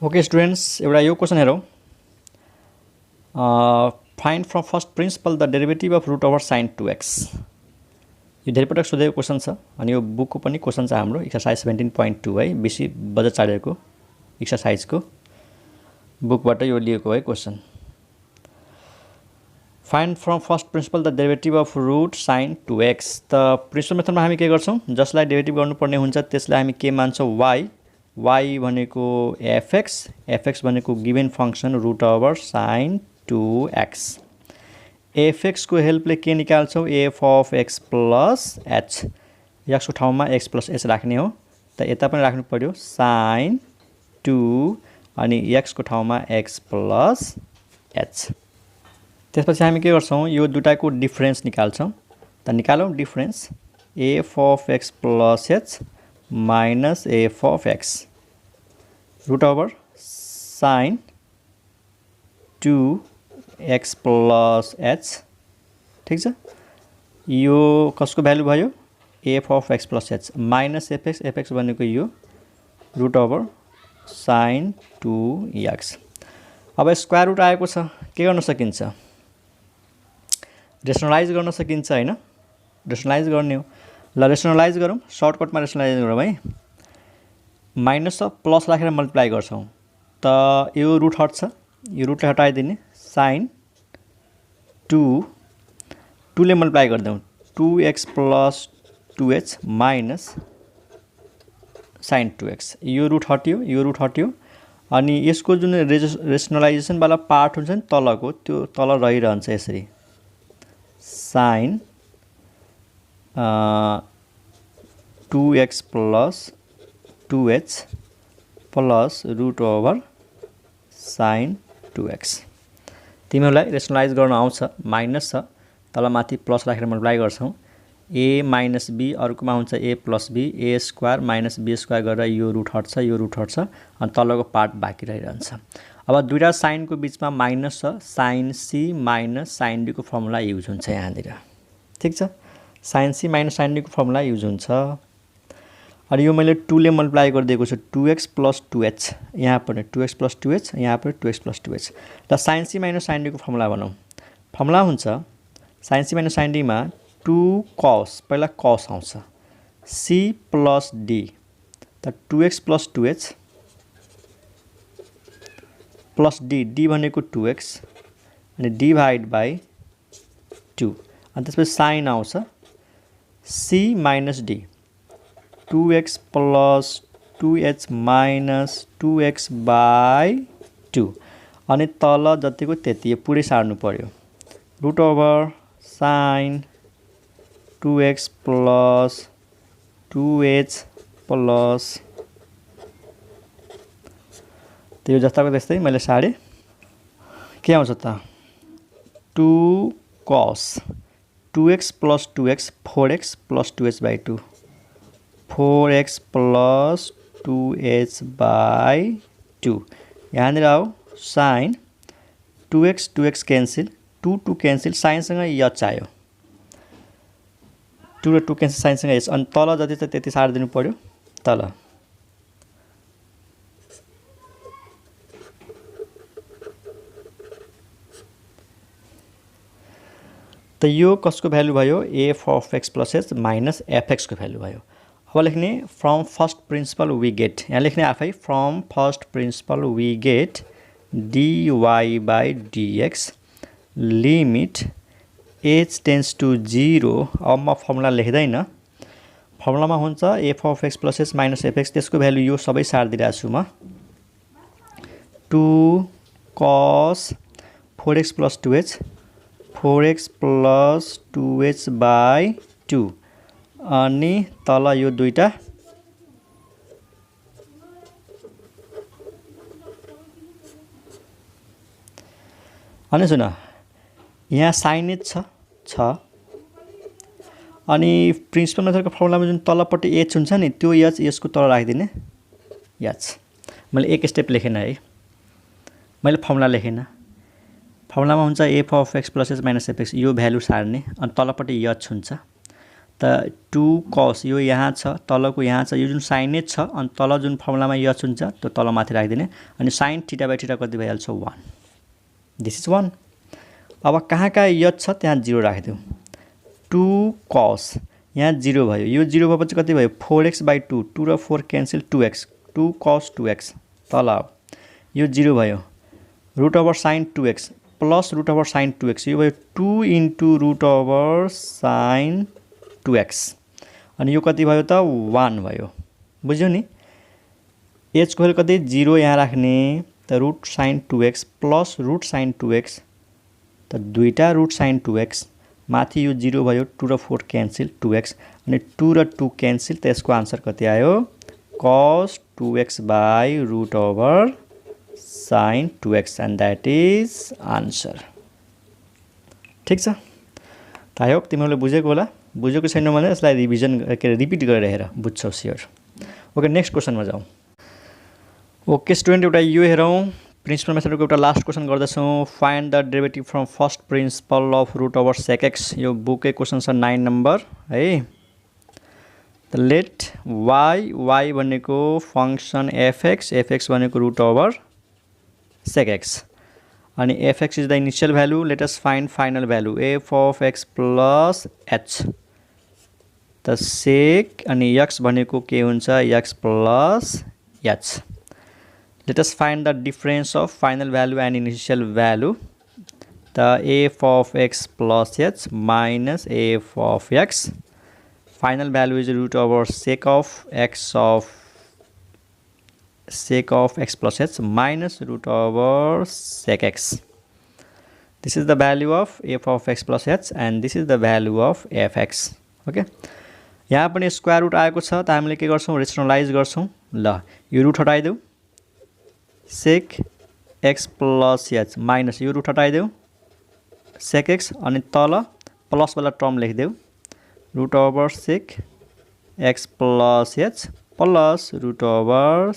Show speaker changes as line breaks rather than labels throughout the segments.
Okay students, एउटा यो question हेरौँ। Find from first principle the derivative of root over sine 2x। यो धेरै पटक सोधेको क्वेसन छ अनि यो बुकको पनि क्वेसन छ हाम्रो एक्सरसाइज 17.2 है, बिसी बजाज चार्यरको एक्सरसाइजको बुकबाट यो लिएको है question. Find from first principle the derivative of root sine 2x। त प्रिन्सिपल मेथडमा हामी के गर्छौँ, जसलाई डेरिभेटिभ गर्नुपर्ने हुन्छ त्यसलाई हामी के मान्छौँ, y भनेको fx भनेको given function root over sine 2x। fx को हेल्पले के निकाल्छौँ, f of x plus h, x को ठाउँमा x प्लस h राख्ने हो। त यता पनि राख्नु पर्यो साइन 2 अनि x को ठाउँमा x प्लस h। त्यसपछि हामी के गर्छौँ, यो दुटाको डिफरेन्स निकाल्छौँ। त निकालौँ difference, f of x plus h minus f of x root over sine 2x plus h। ठीक छ, यो कसको भ्यालु भयो, f of x plus h minus fx भनेको यो रुट ओभर साइन 2x। अब स्क्वायर रुट आएको छ, के गर्न सकिन्छ, रेसनलाइज गर्न सकिन्छ हैन, रेसनलाइज गर्ने हो। ल रेसनलाइज गरौँ, सर्टकटमा रेसनलाइज गरौँ है। माइनस र प्लस राखेर मल्टिप्लाई गर्छौँ त यो रुट हट्छ, यो रुटलाई हटाइदिने, साइन 2 ले मल्टिप्लाई गरिदेऊ 2x plus 2h minus sign 2x। यो रुट हट्यो अनि यसको जुन रेसनलाइजेसनवाला पार्ट हुन्छ नि तलको, त्यो तल रहिरहन्छ यसरी, sine 2x plus 2h plus root over sine 2x। तिमीहरूलाई रेसनलाइज गर्न आउँछ, माइनस छ तलमाथि प्लस राखेर मल्टिप्लाई गर्छौँ, a माइनस b अर्कोमा हुन्छ a plus b, a square minus b square गरेर यो रुट हट्छ अनि तलको पार्ट बाँकी रहिरहन्छ। अब दुईटा साइनको बिचमा माइनस छ, sine c minus sine d को फर्मुला युज हुन्छ यहाँनिर। ठीक छ, sine c minus sine d को फर्मुला युज हुन्छ। अनि यो मैले 2 ले मल्टिप्लाई गरिदिएको छु, 2x प्लस 2h, यहाँ पनि 2x प्लस 2h, यहाँ पनि 2x प्लस 2h। र sine c minus sine d को फर्मुला बनाऊँ। फर्मुला हुन्छ sine c minus sine d मा 2 cos, पहिला cos आउँछ, c प्लस d, त 2x plus 2h plus d भनेको 2x अनि डिभाइड बाई 2, अनि त्यसपछि साइन आउँछ c minus d, 2x plus 2h minus 2x by 2, अनि तल जतिको त्यति पुरै सार्नु पर्यो, root over sine 2x plus 2h plus, त्यो जस्ताको त्यस्तै मैले सारेँ। के आउँछ त, 2 cos 2x plus 2x 4x plus 2h by 2, 4x plus 2h by 2। यहाँनिर आऊ साइन 2x क्यान्सिल, 2 क्यान्सिल, साइनसँग h आयो, 2 र 2 क्यान्सिल, साइनसँग h, अनि तल जति छ त्यति सारिदिनु पर्यो तल। त यो कसको भ्यालु भयो, f of x plus h minus fx को भ्यालु भयो। अब लेख्ने from first principle we get, यहाँ लेख्ने आफै, from first principle we get dy बाई dx limit h tends to 0। अब म फर्मुला लेख्दैन, फर्मुलामा हुन्छ f of x plus h minus fx, त्यसको भ्यालु यो सबै सारिदिरहेको छु म, 2 cos 4x plus 2h 4x plus 2h by 2, अनि तल यो दुईटा, अनि सुन यहाँ साइन h छ, अनि प्रिन्सिपल मेथडको फर्मुलामा जुन तलपट्टि h हुन्छ नि, त्यो h यसको तल राखिदिने, h। मैले एक स्टेप लेखेन है, मैले फर्मुला लेखेन, फर्मुलामा हुन्छ f of x plus h minus fx, यो भ्यालु सार्ने, अनि तलपट्टि h हुन्छ। त 2 cos यो यहाँ छ, तलको यहाँ छ, यो जुन sin h छ अनि तल जुन फर्मुलामा h हुन्छ त्यो तल माथि राखिदिने अनि sin थीटा बाइ थीटा कति भइहाल्छ 1. This is 1. अब कहाँ h छ त्यहाँ 0 राखिदिउँ. 2 cos यहाँ 0 भयो, यो 0 भएपछि कति भयो 4x बाइ 2, 2 र 4 क्यान्सल 2x, 2 cos 2x तल आऊ, यो 0 भयो, root over sin 2x plus root over sin 2x, यो भयो 2 into root over sin 2x अनि यो कति भयो त 1 भयो. बुझ्यौ नि. h को कति 0 यहाँ राख्ने त root sin 2x plus root sin 2x त दुईटा रुट sin 2x माथि यो 0 भयो, 2 र 4 क्यान्सल 2x अनि 2 र 2 क्यान्सल त यसको आन्सर कति आयो cos 2x by root over sin 2x and that is answer. ठीक छ. त आई होप तिमीहरूले बुझेको होला. बुझेको छैन भने यसलाई रिभिजन रिपिट गरेर हेर, बुझ्छौ स्योर. ओके, नेक्स्ट क्वेसनमा जाउँ. ओके स्टुडेन्ट, एउटा यो हेरौँ. प्रिन्सिपल मेथडको एउटा लास्ट क्वेसन गर्दैछौँ. Find the derivative from first principle of root over sec x. यो बुककै क्वेसन छ 9 नम्बर है. त लेट y भनेको फङ्सन fx भनेको रुट ओभर sec x अनि fx is the initial value. Let us find final value f of x plus h. त sec अनि x भनेको के हुन्छ x plus h. Let us find the difference of final value and initial value. The f of x plus h minus f of x. Final value is root over sec of x plus h minus root over sec x. This is the value of f of x plus h and this is the value of fx. Okay. यहाँ पनि square root आएको छ त हामीले के गर्छौं rationalise गर्छौं. ल यो रुट हटाइदेऊ. sec x plus h minus यो रुट हटाइदेऊ sec x अनि तल प्लस वाला टर्म लेखिदेऊ root over sec x plus h plus root over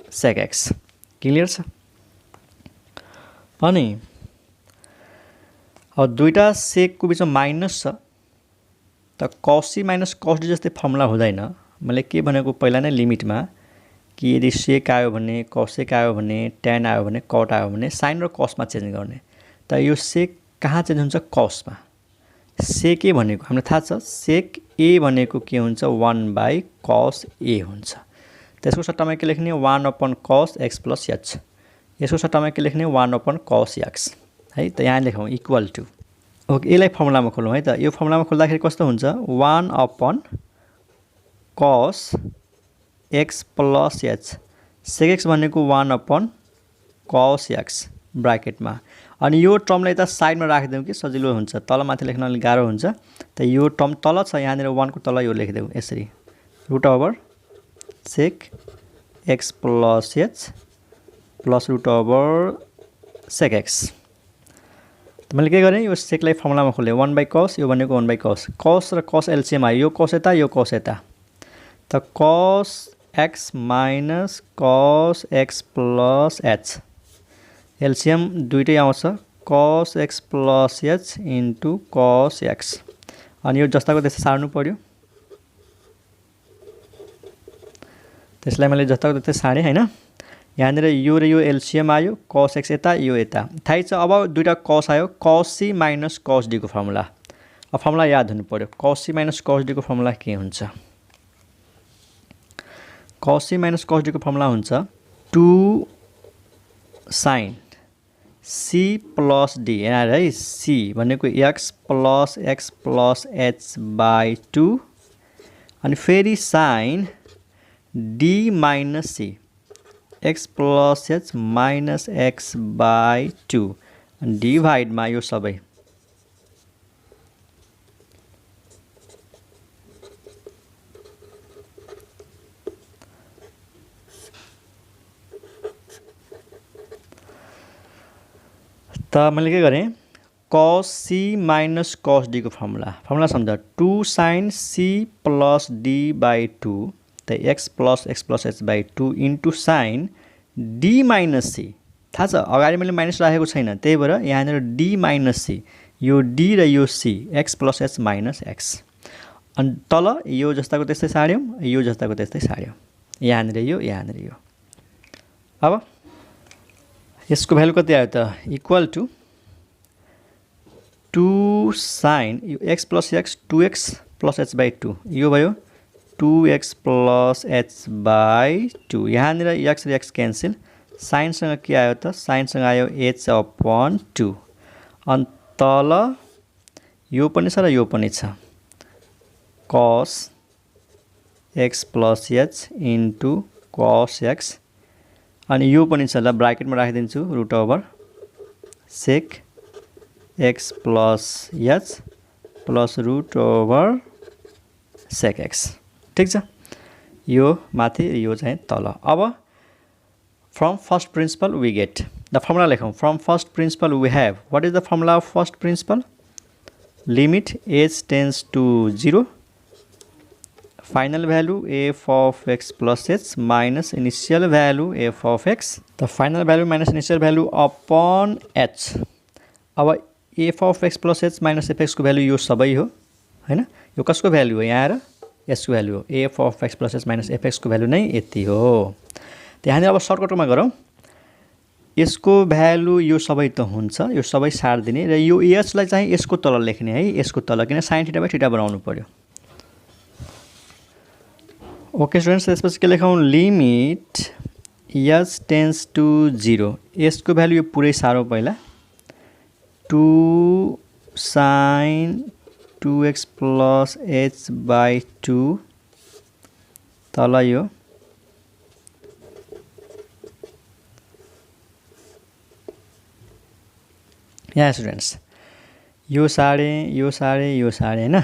sec x. Clear छ. अनि अब दुईटा sec को बीचमा माइनस छ त cos c minus cos d जस्तै फर्मुला हुँदैन. मैले के भनेको पहिला नै लिमिटमा कि यदि sec आयो भने cosec आयो भने tan आयो भने cot आयो भने sin र cos मा चेन्ज गर्ने. त यो sec कहाँ चेन्ज हुन्छ cos मा. sec a भनेको हामीलाई थाहा छ sec a भनेको के हुन्छ 1/cos a हुन्छ. त्यसको सट्टामा के लेख्ने 1/cos x plus h. यसको सट्टामा के लेख्ने 1/cos x है. त यहाँ लेखौँ इक्वल टु. ओके, यसलाई फर्मुलामा खोलौँ है त. यो फर्मुलामा खोल्दाखेरि कस्तो हुन्छ 1/cos x plus h. sec x भनेको 1/cos x ब्राकेटमा अनि यो टर्मलाई त साइडमा राखिदेऊ कि सजिलो हुन्छ. तल माथि लेख्न अलि गाह्रो हुन्छ. त यो टर्म तल छ यहाँनिर 1 को तल यो लेखिदेऊ यसरी root over sec x plus h plus root over sec x. त मैले के गरेँ यो सेकलाई फर्मुलामा खोलेँ 1/cos यो भनेको 1/cos. cos र cos एलसीएम आयो. यो cos यता यो cos यता. त cos x minus cos x plus h LCM दुईटै आउँछ cos x plus h into cos x अनि यो जस्ताको त्यस्तै सार्नु पर्यो. त्यसलाई मैले जस्ताको त्यस्तै सारेँ हैन. यहाँनिर यो र यो एलसीएम आयो cos x यता यो यता थाहै छ. अब दुईटा cos आयो cos c minus cos d को फर्मुला. अब फर्मुला याद हुनु पर्यो. cos c minus cos d को फर्मुला के हुन्छ. cos c minus cos d को फर्मुला हुन्छ 2 sin c plus d. यहाँ है c भनेको x plus h by 2 अनि फेरि sin d minus c x plus h minus x by 2 and divide मा यो सबै. त मैले के गरेँ cos c minus cos d को फर्मुला सम्झ 2 sin c plus d by 2 त x plus h by 2 into sin d minus c. थाहा छ अगाडि मैले माइनस राखेको छैन त्यही भएर यहाँनिर d minus c यो d र यो c x plus h minus x अनि तल यो जस्ताको त्यस्तै सार्यौं, यो जस्ताको त्यस्तै सार्यौं। यहाँनिर यो। अब यसको भ्यालु कति आयो त इक्वल टु 2 sin यो x plus x 2x plus h by 2 यो भयो 2x plus h by 2 यहाँनिर x र x क्यान्सल sin सँग के आयो त sin सँग आयो h upon 2 अनि तल यो पनि छ र यो पनि छ cos x plus h into cos x अनि यो पनि छ ल ब्राकेटमा राखिदिन्छु root over sec x plus h plus root over sec x ठीक छ यो माथि यो चाहिँ तल अब from first principle we get the formula लेखौं from first principle we have what is the formula of first principle limit h tends to 0 final value f of x plus h minus initial value f of x the final value minus initial value upon h अब f of x plus h minus fx को value यो सबै हो हैन यो कसको value हो यहाँ र यसको भ्यालु हो f of x plus h minus fx को भ्यालु नै यति हो त्यहाँनिर अब सर्टकटमा गरौँ यसको भ्यालु यो सबै त हुन्छ यो सबै सार दिने र यो h लाई चाहिँ यसको तल लेख्ने है यसको तल किन sin थीटा बाइ थीटा बनाउनु पर्यो ओके स्टुडेन्ट्स त्यसपछि के लेखौं लिमिट h tends to 0 यसको भ्यालु यो पुरै सारौं पहिला 2 sin 2x plus h by 2 तल यो यहाँ स्टुडेन्ट्स यो सारे हैन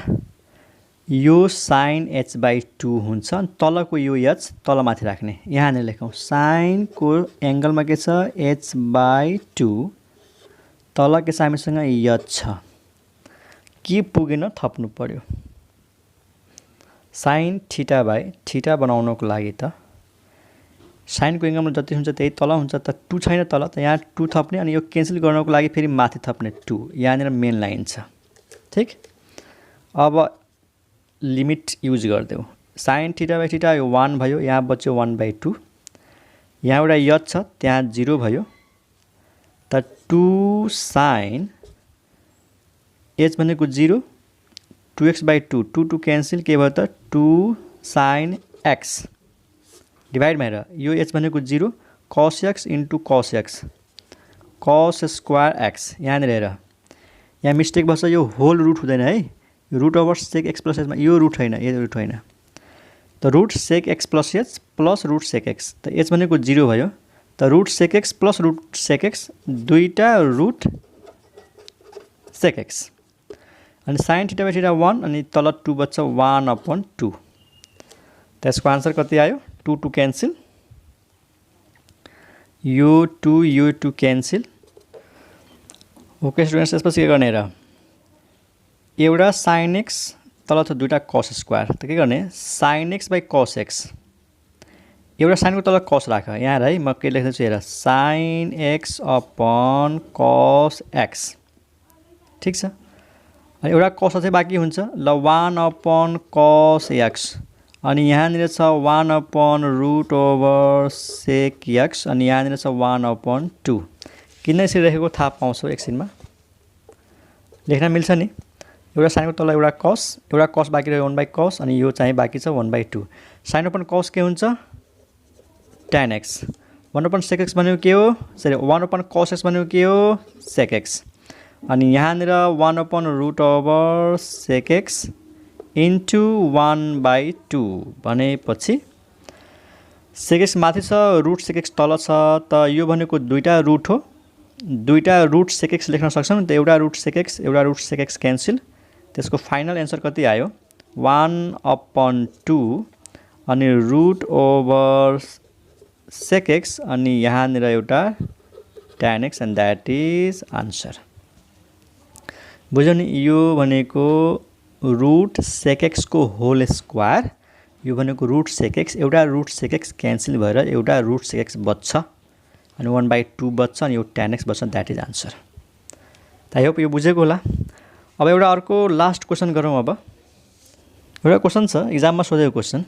यो sin h by 2 हुन्छ तलको यो h तल माथि राख्ने यहाँनिर लेखौं sin को एंगलमा के छ h by 2 तल के हामीसँग h छ के पुगेन थप्नु पर्यो sin थीटा बाइ थीटा बनाउनको लागि त sin को एंगलमा जति हुन्छ त्यही तल हुन्छ त 2 छैन तल त यहाँ 2 थप्ने अनि यो क्यान्सल गर्नको लागि फेरि माथि थप्ने 2 यहाँनिर मेन लाइन छ ठीक अब लिमिट युज गर्देऊ sin थीटा बाइ थीटा यो 1 भयो यहाँ बच्यो 1/2 यहाँ एउटा h छ त्यहाँ 0 भयो त 2 sin h भनेको 0 2x/2 2 2 क्यान्सल के भयो त 2 sin x डिवाइड भएर यो h भनेको 0 cos x into cos x cos square x यहाँनिर हेर यहाँ मिस्टेक भन्छ यो होल रुट हुँदैन है यो root over sec x plus h मा यो रुट हैन त root sec x plus h plus root sec x त h भनेको 0 भयो त root sec x plus root sec x दुईटा रुट sec x अनि sin थीटा बाइ थीटा 1 अनि तल 2 बच्छ 1/2 त्यसको आन्सर कति आयो 2 2 क्यान्सल यो 2 क्यान्सल ओके स्टुडेन्ट्स त्यसपछि के गर्ने र एउटा sin x तल छ दुईटा cos स्क्वायर त के गर्ने sin x / cos x एउटा sin को तल cos राख यहाँ है म के लेख्दैछु हेर sin x upon cos x ठीक छ अनि एउटा cos चाहिँ बाँकी हुन्छ ल 1 cos x अनि यहाँनिर छ 1 रुट ओभर sec x अनि यहाँनिर छ 1/2 किन यसरी लेखेको थाहा पाउँछौ एकछिनमा लेख्न मिल्छ नि एउटा sin को तल एउटा cos बाँकी रह्यो 1/cos अनि यो चाहिँ बाँकी छ 1/2 sin upon cos के हुन्छ tan x 1/sec x भनेको के हो सरी 1/cos x भनेको के हो sec x अनि यहाँनिर 1 root over sec x into 1/2 भनेपछि sec x माथि छ रुट sec x तल छ त यो भनेको दुईटा रुट हो दुईटा रुट sec x लेख्न सक्छौं त एउटा रुट sec x क्यान्सल त्यसको फाइनल आन्सर कति आयो 1/2 अनि रुट ओभर sec x अनि यहाँनिर एउटा tan x and that is answer बुझ्यौ नि यो भनेको रुट sec x को होल स्क्वायर यो भनेको रुट sec x एउटा रुट sec x क्यान्सल भएर एउटा रुट sec x बच्छ अनि 1/2 बच्छ अनि यो tan x बच्छ that is answer I hope यो बुझेको होला अब एउटा अर्को लास्ट क्वेशन गरौँ अब एउटा क्वेसन छ एक्जाममा सोधेको क्वेसन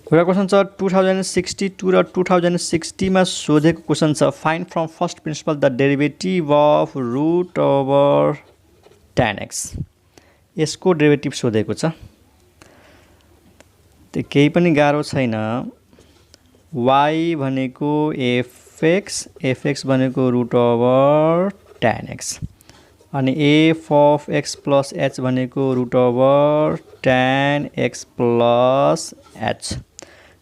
एउटा क्वेसन छ 2062 र 2060 मा सोधेको क्वेसन छ find from first principle the derivative of root over tan x यसको डेरिभेटिभ सोधेको छ त्यो केही पनि गाह्रो छैन y भनेको fx भनेको रुट ओभर tan x अनि f of x plus h भनेको root over tan x plus h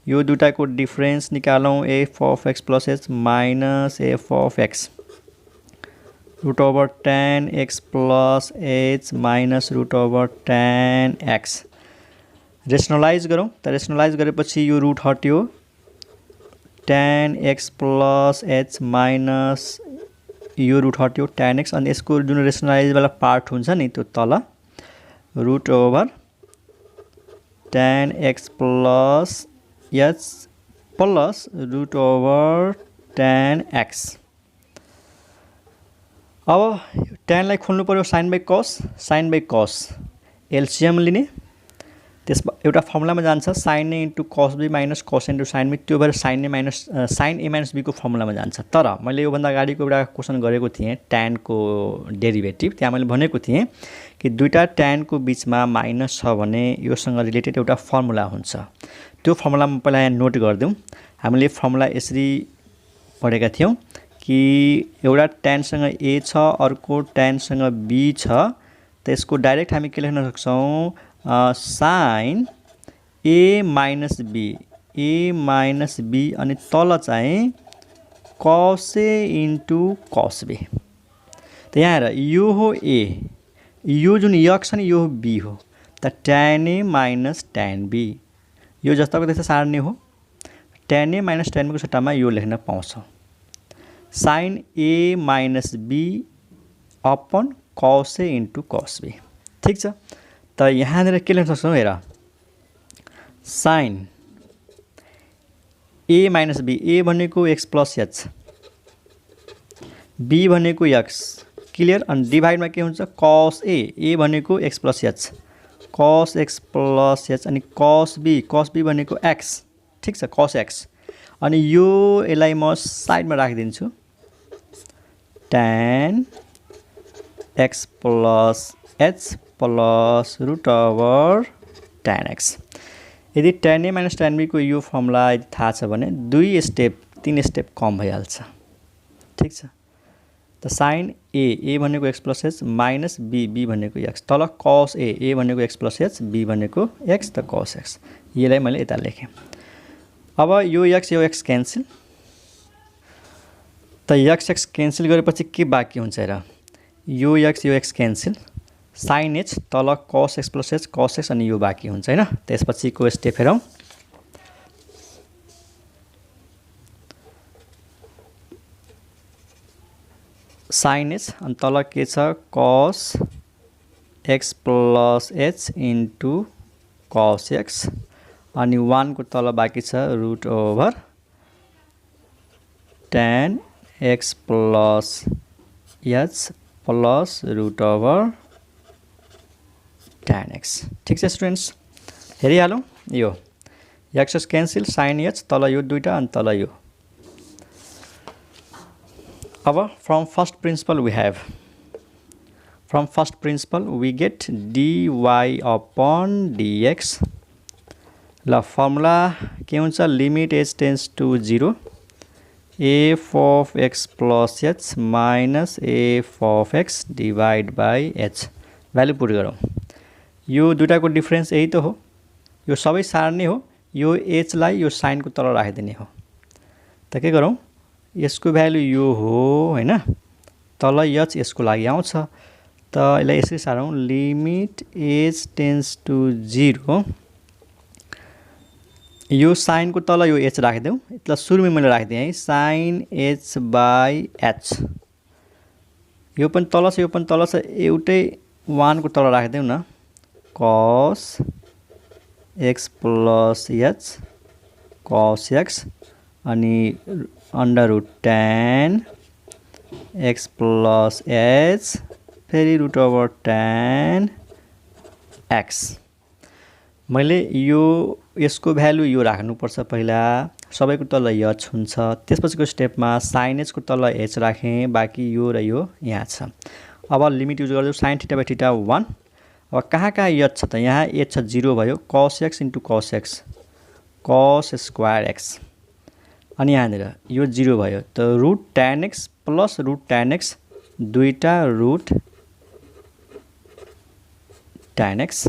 यो दुटाको डिफरेन्स निकालौं f of x plus h minus f of x root over tan x plus h minus root over tan x rationalise गरौँ त rationalise गरेपछि यो root हट्यो tan x plus h minus यो root हट्यो tan x अनि यसको जुन रेशनलाइज वाला पार्ट हुन्छ नि त्यो तल root over tan x plus h plus root over tan x अब tan लाई खोल्नु पर्यो sin by cos एलसीएम लिने त्यसमा एउटा फर्मुलामा जान्छ sin a into cos b minus cos a into sin b त्यो भएर sin a minus b को फर्मुलामा जान्छ तर मैले यो भन्दा अगाडिको एउटा क्वेशन गरेको थिएँ tan को डेरिभेटिभ त्यहाँ मैले भनेको थिएँ कि दुईटा tan को बीचमा माइनस छ भने योसँग रिलेटेड एउटा फर्मुला हुन्छ त्यो फर्मुलामा पहिला यहाँ नोट गर्दियौं हामीले फर्मुला यसरी पढेका थियौं कि एउटा tan सँग a छ अर्को tan सँग b छ त्यसको डाइरेक्ट हामी के लेख्न सक्छौं sin a minus b अनि तल चाहिँ cos a into cos b त यहाँ हेर यो हो a यो जुन x छ नि यो b हो त tan a minus tan b यो जस्ताको त्यस्तै सार्ने हो tan a minus tan b को सट्टामा यो लेख्न पाउँछौं sin a minus b upon cos a into cos b ठीक छ त यहाँनिर के लेख्न सक्छौं हेर sin a minus b a भनेको x plus h b भनेको x क्लियर अनि डिभाइडमा के हुन्छ cos a भनेको x plus h cos x plus h अनि cos b भनेको x ठीक छ cos x अनि यो यसलाई म साइडमा राखिदिन्छु tan x plus h plus root over tan x यदि tan a minus tan b को यो फर्मुला यदि थाहा छ भने 3 स्टेप कम भइहाल्छ ठीक छ त sin a भनेको x plus h minus b भनेको x तल cos a भनेको x plus h b भनेको x त cos x यसलाई मैले यता लेखे अब यो x क्यान्सल त x क्यान्सल गरेपछि के बाँकी हुन्छ हेर यो x क्यान्सल sin h तल cos x plus h cos x अनि यो बाँकी हुन्छ हैन त्यसपछिको स्टेप हेरौं sin h अनि तल के छ cos x plus h into cos x अनि 1 को तल बाँकी छ root over tan x plus h plus root over tan x ठीक छ स्टुडेन्ट्स हेरिहालौं यो x क्यान्सल sin h तल यो दुईटा अनि तल यो अब from first principle we get dy upon dx ल फर्मुला के हुन्छ limit h tends to 0 f of x plus h minus f of x divide by h value put गरौँ यो दुटाको डिफरेन्स यही त हो यो सबै सार्ने हो यो h लाई यो साइन को तल राखिदिने हो त के गरौँ यसको भ्यालु यो हो हैन तल h यसको लागि आउँछ त यसलाई यसरी सारौँ limit h tends to 0 yo sign को तल यो h राखिदेऊ यसलाई सुरुमै मैले राखिदिए है sin h by h यो पनि तल छ एउटै 1 को तल राखिदेऊ न cos x plus h cos x अनि under root tan x plus h फेरि root over tan x मैले यसको भ्यालु यो राख्नुपर्छ पहिला, सबैको तल h हुन्छ। त्यसपछिको स्टेपमा sin h को तल h राखेँ, बाँकी यो र यो यहाँ छ। अब लिमिट युज गर्छु sin θ/θ 1। अब कहाँ h छ त, यहाँ h छ 0 भयो, cos x * cos x cos square x, अनि यहाँनिर यो 0 भयो, त root tan x plus root tan x, दुईटा root tan x।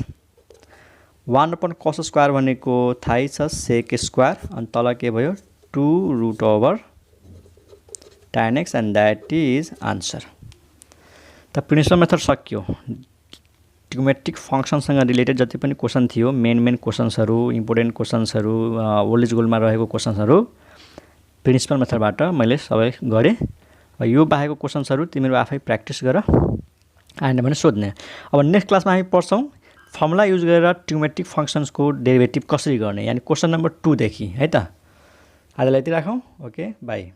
1/cos square भनेको थाहै छ sec स्क्वायर, अनि तल के भयो 2√tan x, and that is answer. त प्रिन्सिपल मेथड सक्यो। ट्रिगोमेट्रिक फङ्सनसँग रिलेटेड जति पनि क्वेसन थियो, मेन क्वेसन्सहरू, इम्पोर्टेन्ट क्वेसन्सहरू, ओल्ड इज गोल्डमा रहेको क्वेसन्सहरू प्रिन्सिपल मेथडबाट मैले सबै गरेँ। यो बाहेकको क्वेसन्सहरू तिमीहरू आफै प्र्याक्टिस गर, आएन भने सोध्ने। अब नेक्स्ट क्लासमा हामी पढ्छौँ फर्मुला युज गरेर ट्रिगोमेट्रिक फङ्सन्सको डेरिभेटिभ कसरी गर्ने, यानि क्वेसन नम्बर 2 देखि है त। आजलाई यति राखौँ। Okay, by.